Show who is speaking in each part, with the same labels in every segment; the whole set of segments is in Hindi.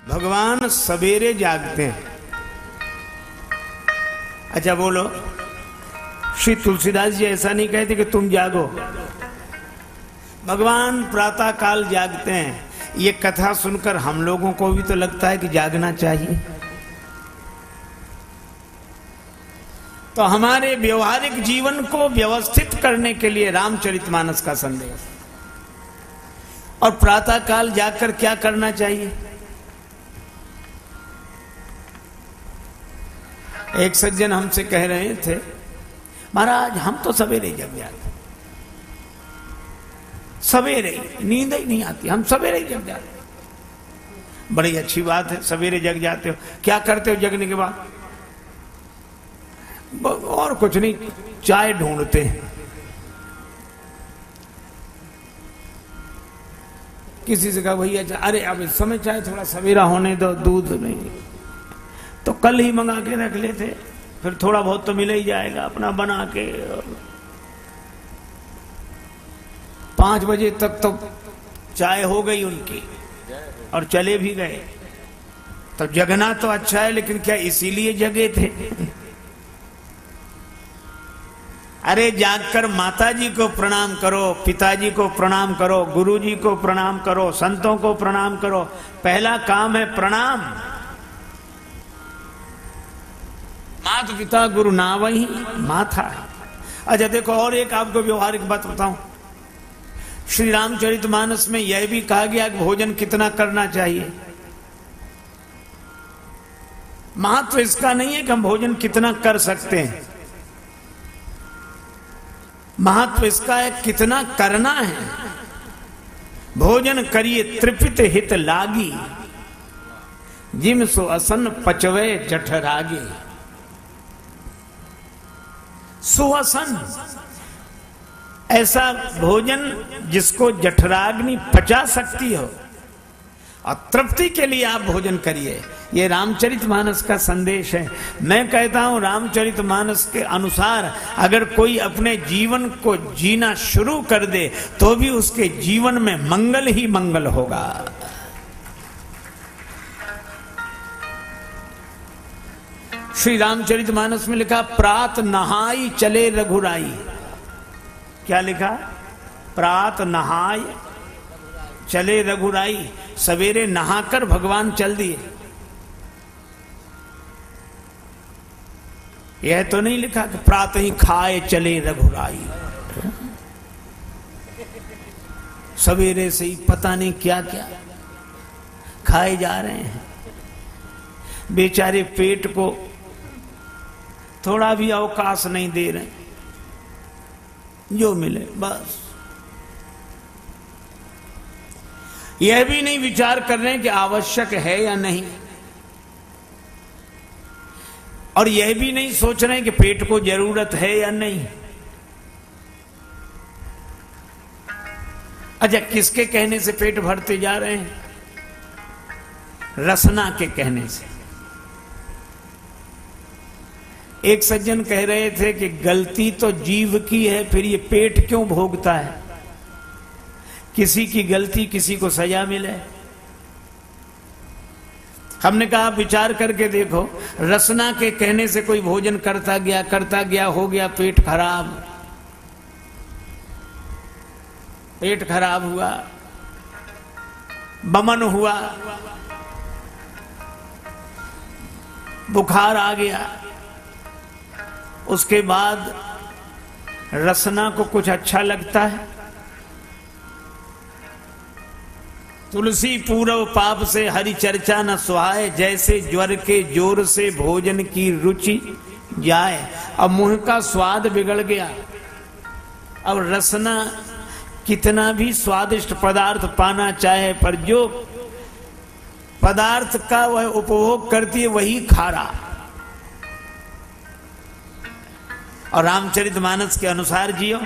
Speaker 1: भगवान सवेरे जागते हैं। अच्छा बोलो, श्री तुलसीदास जी ऐसा नहीं कहते कि तुम जागो। भगवान प्रातः काल जागते हैं। ये कथा सुनकर हम लोगों को भी तो लगता है कि जागना चाहिए। तो हमारे व्यवहारिक जीवन को व्यवस्थित करने के लिए रामचरितमानस का संदेश। और प्रातः काल जागकर क्या करना चाहिए? एक सज्जन हमसे कह रहे थे, महाराज हम तो सवेरे जग जाते, सवेरे नींद ही नहीं आती, हम सवेरे जग जाते। बड़ी अच्छी बात है, सवेरे जग जाते हो। क्या करते हो जगने के बाद? और कुछ नहीं, चाय ढूंढते हैं। किसी से कहा भैया अरे अब इस समय चाय थोड़ा सवेरा होने दो, दूध नहीं तो कल ही मंगा के रख लेते, फिर थोड़ा बहुत तो मिल ही जाएगा, अपना बना के। 5 बजे तक तो चाय हो गई उनकी और चले भी गए। तो जगना तो अच्छा है, लेकिन क्या इसीलिए जगे थे? अरे जागकर माताजी को प्रणाम करो, पिताजी को प्रणाम करो, गुरुजी को प्रणाम करो, संतों को प्रणाम करो। पहला काम है प्रणाम। माता पिता गुरु ना वही माथा। अच्छा देखो, और एक आपको व्यवहारिक बात बताऊं। श्री रामचरितमानस में यह भी कहा गया कि भोजन कितना करना चाहिए। महत्व इसका नहीं है कि हम भोजन कितना कर सकते हैं, महत्व इसका है कितना करना है। भोजन करिए तृपित हित लागी, जिम सो असन पचवे जठरागी। सुअसन ऐसा भोजन जिसको जठराग्नि पचा सकती हो, और तृप्ति के लिए आप भोजन करिए। ये रामचरितमानस का संदेश है। मैं कहता हूं रामचरितमानस के अनुसार अगर कोई अपने जीवन को जीना शुरू कर दे तो भी उसके जीवन में मंगल ही मंगल होगा। श्री रामचरितमानस में लिखा, प्रात नहाई चले रघुराई। क्या लिखा? प्रात नहाय चले रघुराई। सवेरे नहाकर भगवान चल दिए। यह तो नहीं लिखा कि प्रात ही खाए चले रघुराई। सवेरे से ही पता नहीं क्या क्या खाए जा रहे हैं। बेचारे पेट को थोड़ा भी अवकाश नहीं दे रहे, जो मिले बस। यह भी नहीं विचार कर रहे हैं कि आवश्यक है या नहीं, और यह भी नहीं सोच रहे हैं कि पेट को जरूरत है या नहीं। अच्छा, किसके कहने से पेट भरते जा रहे हैं? रसना के कहने से। एक सज्जन कह रहे थे कि गलती तो जीव की है, फिर ये पेट क्यों भोगता है? किसी की गलती किसी को सजा मिले। हमने कहा विचार करके देखो, रसना के कहने से कोई भोजन करता गया हो गया पेट खराब, पेट खराब हुआ, बमन हुआ, बुखार आ गया, उसके बाद रसना को कुछ अच्छा लगता है? तुलसी पूरव पाप से हरि चर्चा न सुहाए, जैसे ज्वर के जोर से भोजन की रुचि जाए। अब मुंह का स्वाद बिगड़ गया। अब रसना कितना भी स्वादिष्ट पदार्थ पाना चाहे, पर जो पदार्थ का वह उपभोग करती है वही खारा। और रामचरितमानस के अनुसार जियो।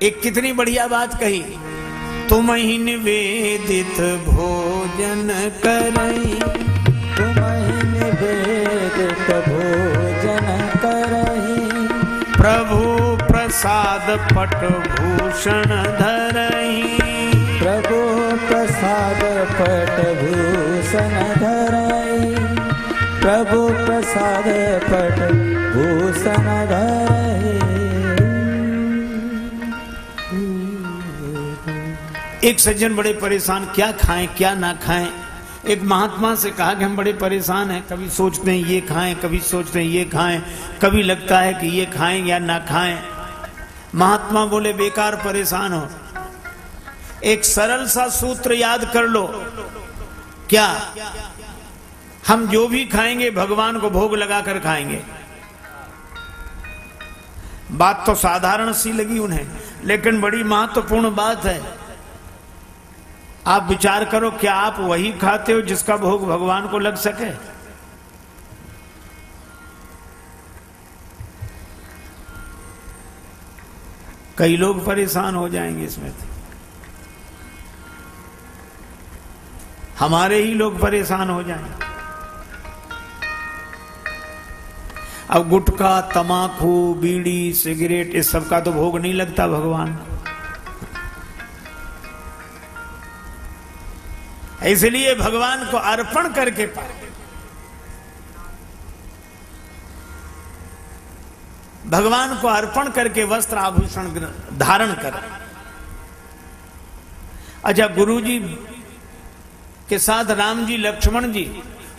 Speaker 1: एक कितनी बढ़िया बात कही, तुम ही निवेदित भोजन करई,
Speaker 2: तुम ही निवेदित भोजन करई,
Speaker 1: प्रभु प्रसाद पट भूषण धरई,
Speaker 2: प्रभु प्रसाद पट भूषण धरई, प्रभु प्रसाद पट भूषण धरई।
Speaker 1: एक सज्जन बड़े परेशान, क्या खाएं क्या ना खाएं। एक महात्मा से कहा कि हम बड़े परेशान हैं, कभी सोचते हैं ये खाएं, कभी सोचते हैं ये खाएं, कभी लगता है कि ये खाएं या ना खाएं। महात्मा बोले बेकार परेशान हो, एक सरल सा सूत्र याद कर लो। क्या? हम जो भी खाएंगे भगवान को भोग लगाकर खाएंगे। बात तो साधारण सी लगी उन्हें, लेकिन बड़ी महत्वपूर्ण बात है। आप विचार करो, क्या आप वही खाते हो जिसका भोग भगवान को लग सके? कई लोग परेशान हो जाएंगे इसमें, हमारे ही लोग परेशान हो जाएंगे। अब गुटखा, तमाकू, बीड़ी, सिगरेट, इस सब का तो भोग नहीं लगता भगवान को। इसलिए भगवान को अर्पण करके पाए। भगवान को अर्पण करके वस्त्र आभूषण धारण कर। अच्छा, गुरुजी के साथ राम जी, लक्ष्मण जी,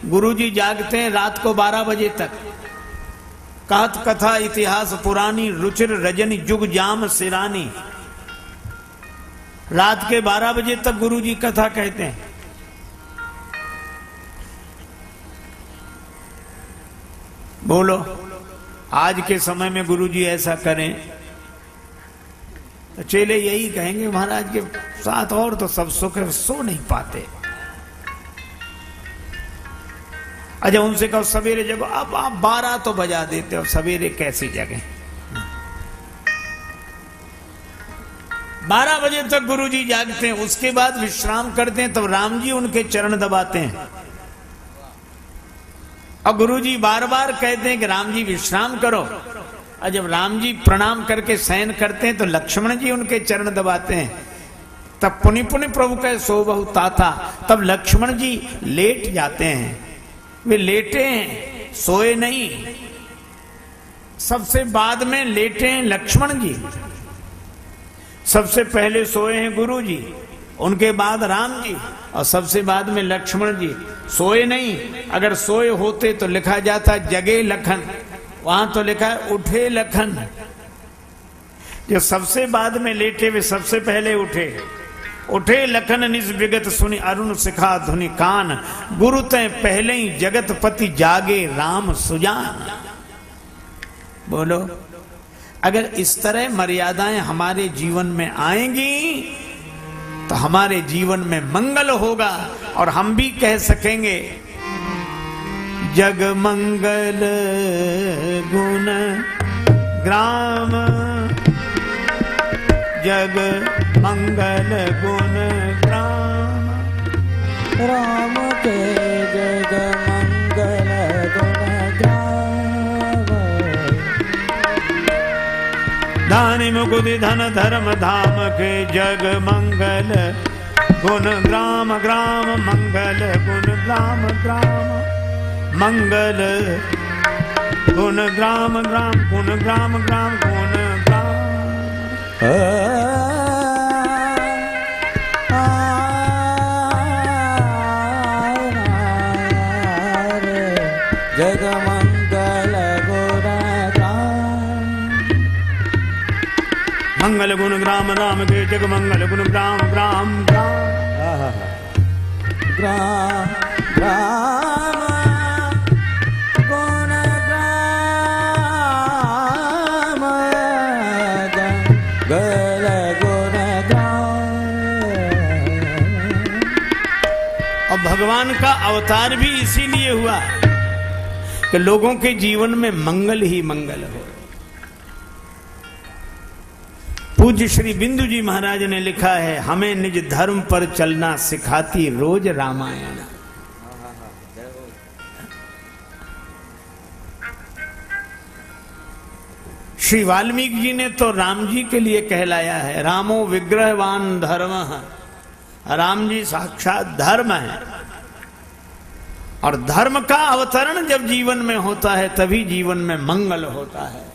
Speaker 1: गुरुजी जागते हैं रात को 12 बजे तक। कहत कथा इतिहास पुरानी, रुचिर रजनी जुग जाम सिरानी। रात के 12 बजे तक गुरुजी कथा कहते हैं। बोलो, आज के समय में गुरुजी ऐसा करें तो चेले यही कहेंगे महाराज के साथ और तो सब सुख है, सो नहीं पाते। अच्छा, उनसे कहो सवेरे जगो। अब आप 12 तो बजा देते हो, सवेरे कैसी जगह? 12 बजे तक गुरुजी जागते हैं, उसके बाद विश्राम करते हैं, तब राम जी उनके चरण दबाते हैं। और गुरुजी बार बार कहते हैं कि राम जी विश्राम करो। और जब राम जी प्रणाम करके शयन करते हैं तो लक्ष्मण जी उनके चरण दबाते हैं। तब पुनि पुनि प्रभु कहे सो बहु ताता, तब लक्ष्मण जी लेट जाते हैं। वे लेटे हैं, सोए नहीं। सबसे बाद में लेटे हैं लक्ष्मण जी, सबसे पहले सोए हैं गुरु जी, उनके बाद राम जी, और सबसे बाद में लक्ष्मण जी। सोए नहीं, अगर सोए होते तो लिखा जाता जगे लखन, वहां तो लिखा है उठे लखन। जो सबसे बाद में लेटे वे सबसे पहले उठे। उठे लखन निज विगत सुनी, अरुण सिखा धुनि कान, गुरु तय पहले ही जगत पति जागे राम सुजान। बोलो, अगर इस तरह मर्यादाएं हमारे जीवन में आएंगी तो हमारे जीवन में मंगल होगा, और हम भी कह सकेंगे जग मंगल गुण ग्राम, जग मंगल गुण ग्राम।
Speaker 2: राम के जग मंगल गुण ग्राम,
Speaker 1: दानि मुकुति धन धर्म धाम के जग मंगल गुण ग्राम। ग्राम मंगल गुण ग्राम, ग्राम मंगल गुण ग्राम, ग्राम गुण ग्राम, ग्राम गुण ग्राम।
Speaker 2: जग मंगल गुण ग्राम,
Speaker 1: मंगल गुण ग्राम राम के जग मंगल गुण ग्राम, ग्राम ग्राम
Speaker 2: ग्राम ग्राम गुण ग्राम, गल गुण ग्राम।
Speaker 1: और भगवान का अवतार भी इसीलिए हुआ कि लोगों के जीवन में मंगल ही मंगल हो। पूज्य श्री बिंदु जी महाराज ने लिखा है, हमें निज धर्म पर चलना सिखाती रोज रामायण। श्री वाल्मीकि जी ने तो राम जी के लिए कहलाया है, रामो विग्रहवान धर्म राम जी साक्षात धर्म है, और धर्म का अवतरण जब जीवन में होता है तभी जीवन में मंगल होता है।